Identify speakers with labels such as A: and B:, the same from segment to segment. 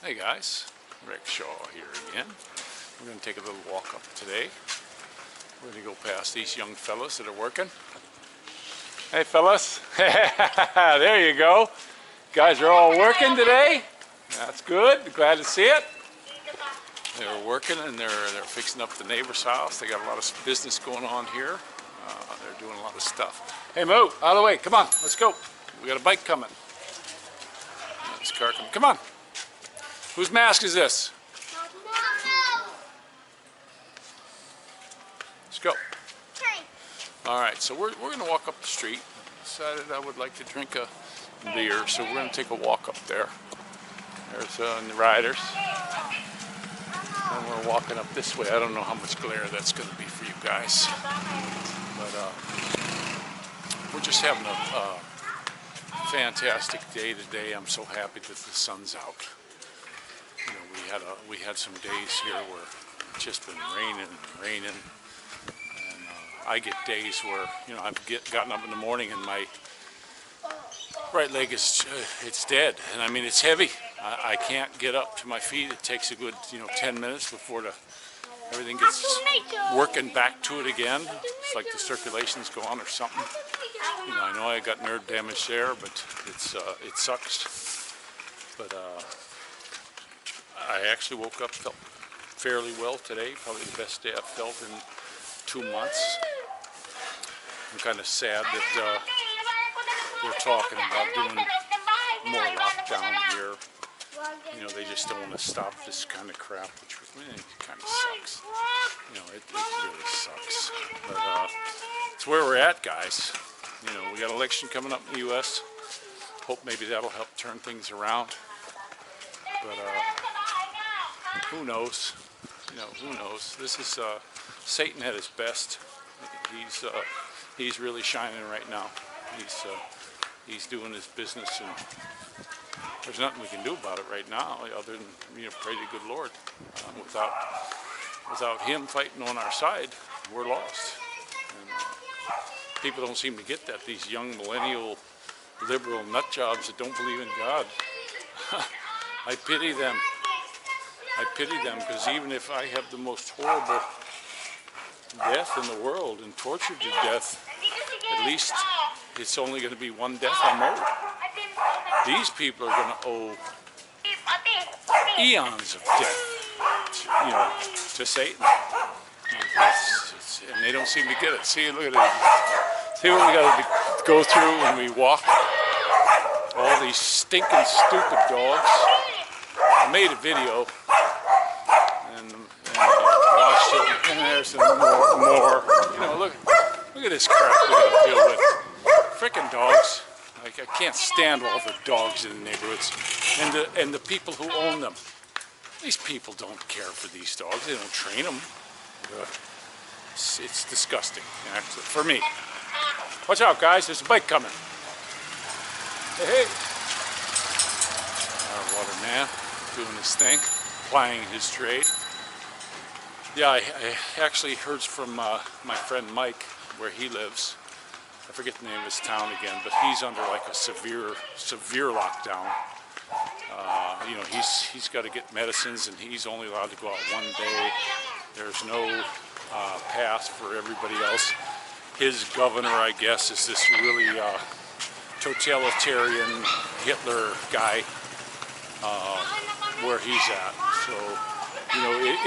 A: Hey guys, Rick Shaw here again. We're going to take a little walk up today. We're going to go past these young fellas that are working. Hey fellas, there you go. Guys are all working today. That's good, glad to see it. They're working and they're fixing up the neighbor's house. They got a lot of business going on here. They're doing a lot of stuff. Hey Mo, out of the way, come on, let's go. We got a bike coming. This car coming, come on. Whose mask is this? Let's go. All right, so we're going to walk up the street. Decided I would like to drink a beer, so we're going to take a walk up there. There's the riders. And we're walking up this way. I don't know how much glare that's going to be for you guys. But we're just having a fantastic day today. I'm so happy that the sun's out. You know, we had some days here where it's just been raining, and I get days where, you know, I've gotten up in the morning and my right leg is it's dead, and I mean it's heavy. I can't get up to my feet. It takes a good 10 minutes before everything gets working back to it again. It's like the circulation's gone or something. You know, I know I got nerve damage there, but it sucks. But I actually woke up, felt fairly well today, probably the best day I've felt in 2 months. I'm kind of sad that they're talking about doing more lockdown here. You know, they just don't want to stop this kind of crap, which really kind of sucks. You know, it really sucks. But it's where we're at, guys. You know, we got an election coming up in the U.S. Hope maybe that'll help turn things around. But who knows? You know, who knows? This is Satan at his best. He's really shining right now. He's doing his business, and there's nothing we can do about it right now other than pray to the good Lord. Without him fighting on our side, we're lost. And people don't seem to get that. These young millennial liberal nut jobs that don't believe in God. I pity them. I pity them, because even if I have the most horrible death in the world and tortured to death, at least it's only going to be one death I'm owed. These people are going to owe eons of death, to Satan. And they don't seem to get it. See, look at it. See what we got to go through when we walk? All these stinking, stupid dogs. I made a video and watched it, and there's some more. You know, look at this crap we got to deal with. Frickin' dogs. Like, I can't stand all the dogs in the neighborhoods and the people who own them. These people don't care for these dogs. They don't train them. It's disgusting, actually, for me. Watch out, guys. There's a bike coming. Hey. Our water man doing his thing, plying his trade. Yeah, I actually heard from my friend Mike where he lives. I forget the name of his town again, but he's under like a severe lockdown. He's got to get medicines, and he's only allowed to go out one day. There's no pass for everybody else. His governor, I guess, is this really totalitarian Hitler guy where he's at. So,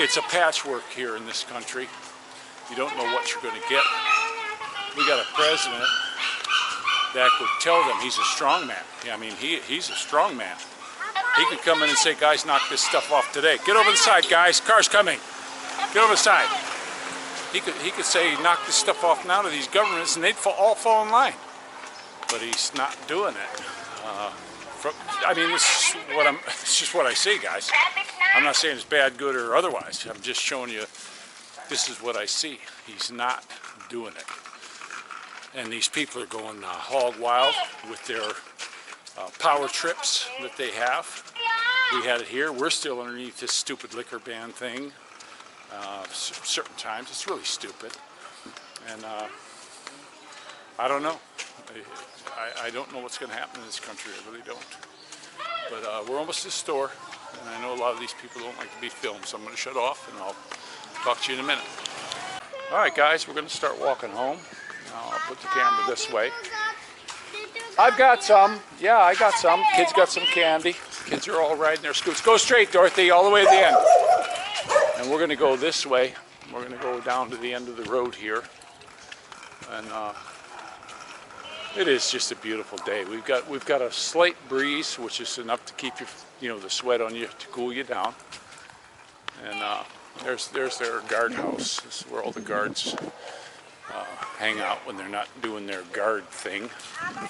A: it's a patchwork here in this country. You don't know what you're going to get. We got a president that could tell them he's a strong man. I mean, he's a strong man. He could come in and say, guys, knock this stuff off today. Get over the side, guys. Car's coming. Get over the side. He could say, knock this stuff off now to these governments, and they'd all fall in line. But he's not doing it. It's just what I see, guys. I'm not saying it's bad, good, or otherwise. I'm just showing you this is what I see. He's not doing it. And these people are going hog wild with their power trips that they have. We had it here. We're still underneath this stupid liquor ban thing. Certain times, it's really stupid. And I don't know. I don't know what's going to happen in this country. I really don't. But we're almost to the store, and I know lot of these people don't like to be filmed, so I'm going to shut off and I'll talk to you in a minute. All right, guys, we're going to start walking home. Now I'll put the camera this way. I've got some. Yeah, I got some. Kids got some candy. Kids are all riding their scoots. Go straight, Dorothy, all the way to the end. And we're going to go this way. We're going to go down to the end of the road here. And it is just a beautiful day. We've got a slight breeze, which is enough to keep the sweat on you, to cool you down. And there's their guardhouse. This is where all the guards hang out when they're not doing their guard thing.
B: Papa, can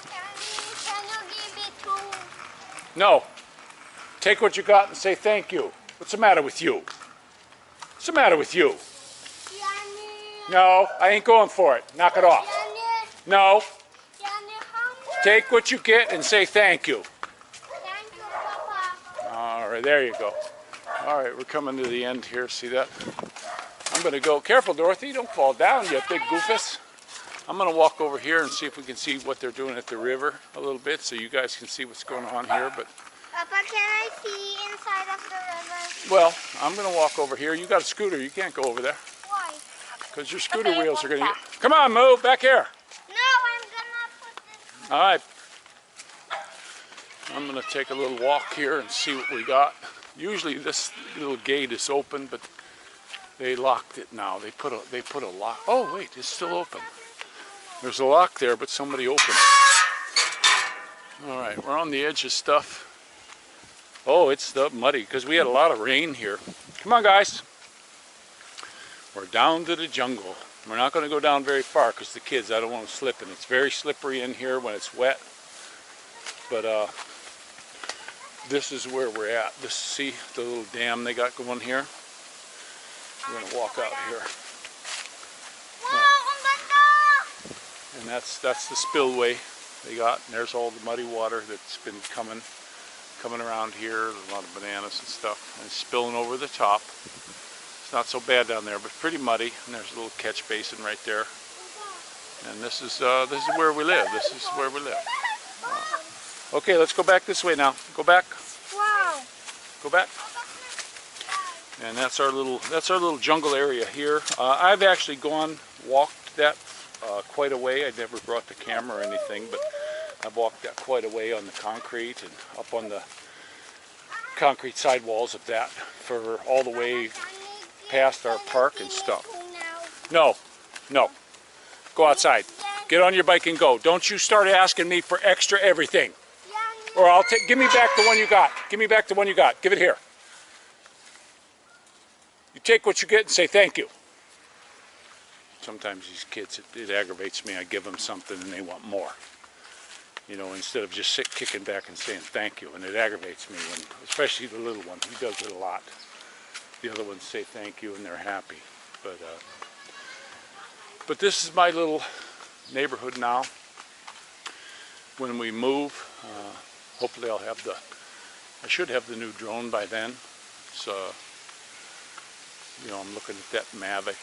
B: you give it to...
A: No. Take what you got and say thank you. What's the matter with you? What's the matter with you?
B: Yanni.
A: No, I ain't going for it. Knock it off.
B: Yanni.
A: No.
B: Yanni, hungry.
A: Take what you get and say thank you.
B: Thank you, Papa.
A: All right, there you go. All right, we're coming to the end here. See that? I'm going to go. Careful, Dorothy. Don't fall down, you big goofus. I'm going to walk over here and see if we can see what they're doing at the river a little bit, so you guys can see what's going on here. But
B: Papa, can I see inside of the river?
A: well, I'm going to walk over here. You got a scooter. You can't go over there
B: Why?
A: because your scooter wheels are going to get... Come on, move. Back here.
B: No, I'm gonna put this...
A: All right. I'm going to take a little walk here and see what we got. Usually this little gate is open, but they locked it now. They put a lock. Oh, wait, it's still open. There's a lock there, but somebody opened it. All right, we're on the edge of stuff. Oh, it's muddy because we had a lot of rain here. Come on, guys. We're down to the jungle. We're not going to go down very far because the kids, I don't want them slipping. It's very slippery in here when it's wet. But this is where we're at. See the little dam they got going here? We're going to walk out here. And that's the spillway they got. And there's all the muddy water that's been coming around here. There's a lot of bananas and stuff. And it's spilling over the top. It's not so bad down there, but pretty muddy. And there's a little catch basin right there. And this is where we live. This is where we live. Okay, let's go back this way now. Go back.
B: Wow.
A: Go back. And that's our little jungle area here. I've actually walked that quite a way. I never brought the camera or anything, but I've walked that quite a way on the concrete and up on the concrete sidewalls of that for all the way past our park and stuff. No, no. Go outside. Get on your bike and go. Don't you start asking me for extra everything. Or I'll take, give me back the one you got. Give me back the one you got. Give it here. You take what you get and say thank you. Sometimes these kids, it aggravates me. I give them something and they want more. You know, instead of just kicking back and saying thank you. And it aggravates me, when, especially the little one. He does it a lot. The other ones say thank you and they're happy. But this is my little neighborhood now. When we move, hopefully I should have the new drone by then. So, you know, I'm looking at that Mavic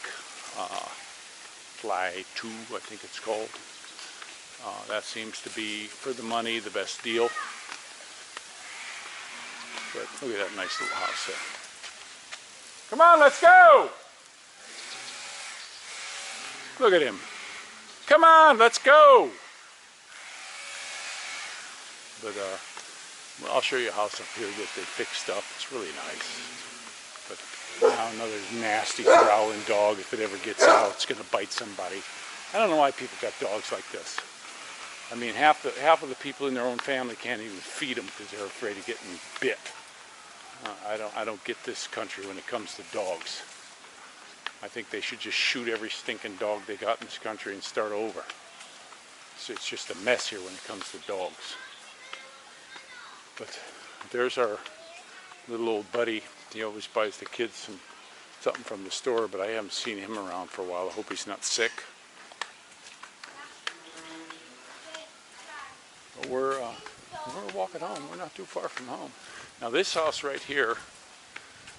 A: Fly 2, I think it's called. That seems to be, for the money, the best deal. But look at that nice little house there. Come on, let's go! Look at him. Come on, let's go! But well, I'll show you a house up here that they fixed up. It's really nice. But now another nasty growling dog. If it ever gets out, it's going to bite somebody. I don't know why people got dogs like this. I mean, half of the people in their own family can't even feed them because they're afraid of getting bit. I don't get this country when it comes to dogs. I think they should just shoot every stinking dog they got in this country and start over. So it's just a mess here when it comes to dogs. But there's our little old buddy. He always buys the kids something from the store, but I haven't seen him around for a while. I hope he's not sick. But we're walking home. We're not too far from home. Now this house right here,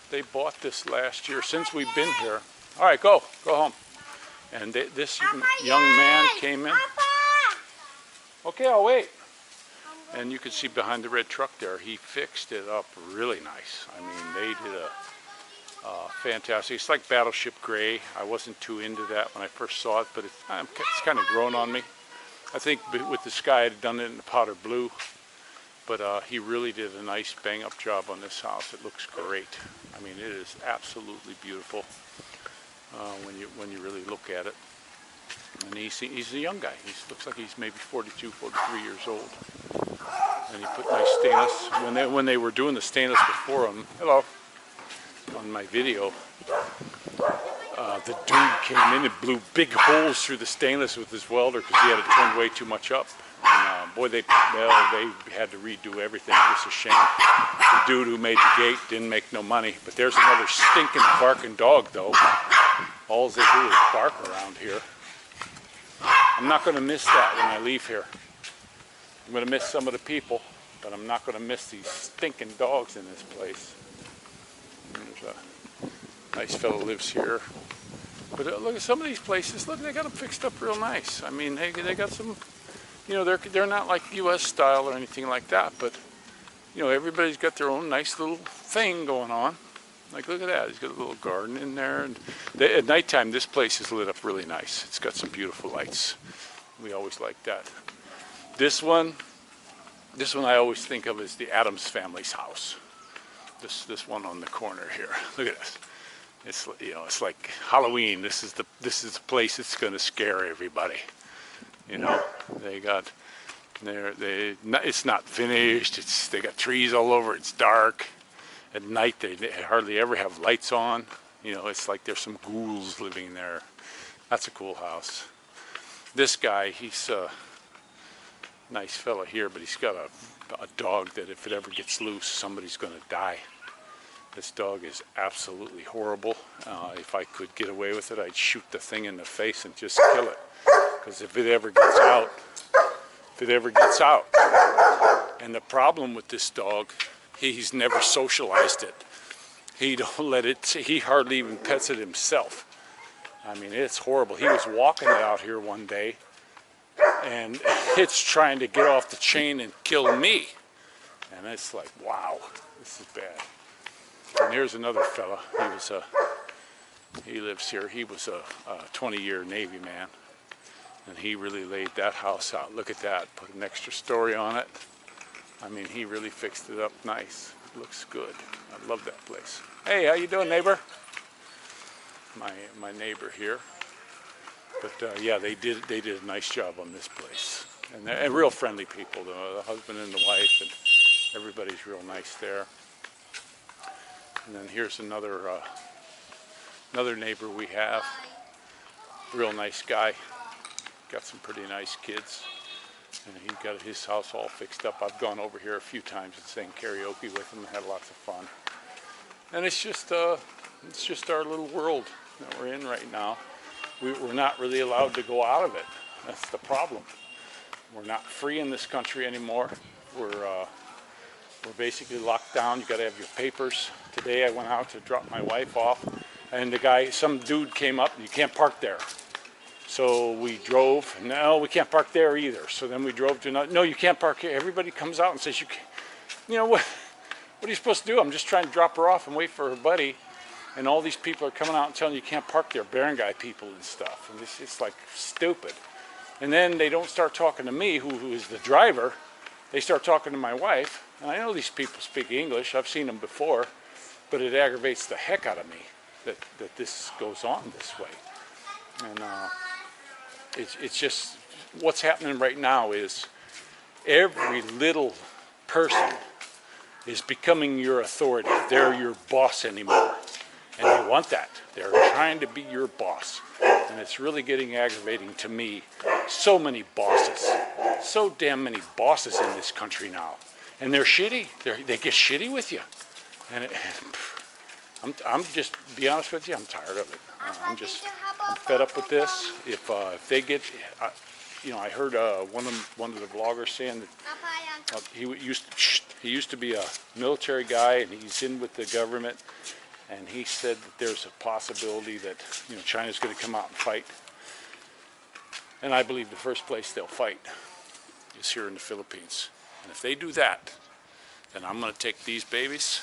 A: they bought this last year. Since we've been here. All right, go home. And this young man came in. Okay, I'll wait. And you can see behind the red truck there, he fixed it up really nice. I mean, they did a fantastic. It's like Battleship Gray. I wasn't too into that when I first saw it, but it's kind of grown on me. I think with the sky, I'd done it in the powder blue, but he really did a nice bang-up job on this house. It looks great. I mean, it is absolutely beautiful when you really look at it. And he's a young guy. He looks like he's maybe 42, 43 years old. And he put nice stainless. When they were doing the stainless before him, hello, on my video, the dude came in and blew big holes through the stainless with his welder because he had it turned way too much up. And boy, they had to redo everything. It's a shame. The dude who made the gate didn't make no money. But there's another stinking barking dog, though. All they do is bark around here. I'm not going to miss that when I leave here. I'm going to miss some of the people, but I'm not going to miss these stinking dogs in this place. And there's a nice fellow lives here. But look at some of these places. Look, they got them fixed up real nice. I mean, they got some, you know, they're not like U.S. style or anything like that, but you know, everybody's got their own nice little thing going on. Like, look at that. He's got a little garden in there, and at nighttime, this place is lit up really nice. It's got some beautiful lights. We always like that. This one I always think of as the Addams family's house. This one on the corner here. Look at this. It's, you know, it's like Halloween. This is the place that's going to scare everybody. You know, it's not finished. They got trees all over. It's dark. At night they hardly ever have lights on. You know, it's like there's some ghouls living there. That's a cool house. This guy, he's a nice fella here, but he's got a dog that if it ever gets loose, somebody's going to die. This dog is absolutely horrible. If I could get away with it, I'd shoot the thing in the face and just kill it. Because if it ever gets out, and the problem with this dog, he's never socialized it. He don't let it, he hardly even pets it himself. I mean, it's horrible. He was walking it out here one day, and it's trying to get off the chain and kill me. And it's like, wow, this is bad. And here's another fella. He lives here. He was a 20-year Navy man, and he really laid that house out. Look at that. Put an extra story on it. I mean, he really fixed it up nice. It looks good. I love that place. Hey, how you doing, neighbor? My neighbor here. But yeah, they did a nice job on this place. And real friendly people, the husband and the wife, and everybody's real nice there. And then here's another neighbor we have. Real nice guy. Got some pretty nice kids. And he got his house all fixed up. I've gone over here a few times and sang karaoke with him and had lots of fun. And it's just our little world that we're in right now. We're not really allowed to go out of it. That's the problem. We're not free in this country anymore. We're basically locked down. You got to have your papers. Today I went out to drop my wife off, and some dude came up, and you can't park there. So we drove. No, we can't park there either. So then we drove to another. No, you can't park here. Everybody comes out and says, you can't. You know what? What are you supposed to do? I'm just trying to drop her off and wait for her buddy. And all these people are coming out and telling you can't park there, barangay people and stuff. And it's like stupid. And then they don't start talking to me, who is the driver. They start talking to my wife. And I know these people speak English. I've seen them before. But it aggravates the heck out of me that this goes on this way. And it's just, what's happening right now is every little person is becoming your authority. They're your boss anymore. And they want that. They're trying to be your boss. And it's really getting aggravating to me. So many bosses. So damn many bosses in this country now. And they're shitty. They get shitty with you. And I'm just, to be honest with you, I'm tired of it. I'm fed up with this. If they get, you know, I heard one of the vloggers saying that he used to be a military guy, and he's in with the government, and he said that there's a possibility that, you know, China's going to come out and fight. And I believe the first place they'll fight is here in the Philippines. And if they do that, then I'm going to take these babies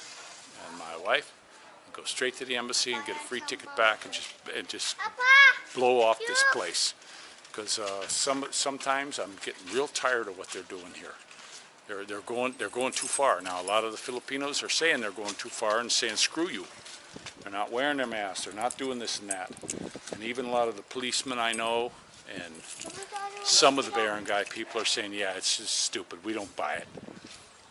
A: and my wife and go straight to the embassy and get a free ticket back and just blow off this place. Because sometimes I'm getting real tired of what they're doing here. They're going too far. Now a lot of the Filipinos are saying they're going too far and saying screw you. They're not wearing their masks. They're not doing this and that. And even a lot of the policemen I know and some of the barangay people are saying, yeah, it's just stupid. We don't buy it.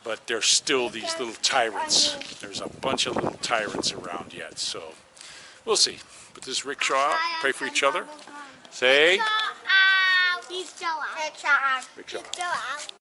A: But there's still these little tyrants. There's a bunch of little tyrants around yet. So we'll see. But this is Rick Shaw. Pray for each other. Say.
B: He's still out.
A: Rick Shaw.
B: He's still out.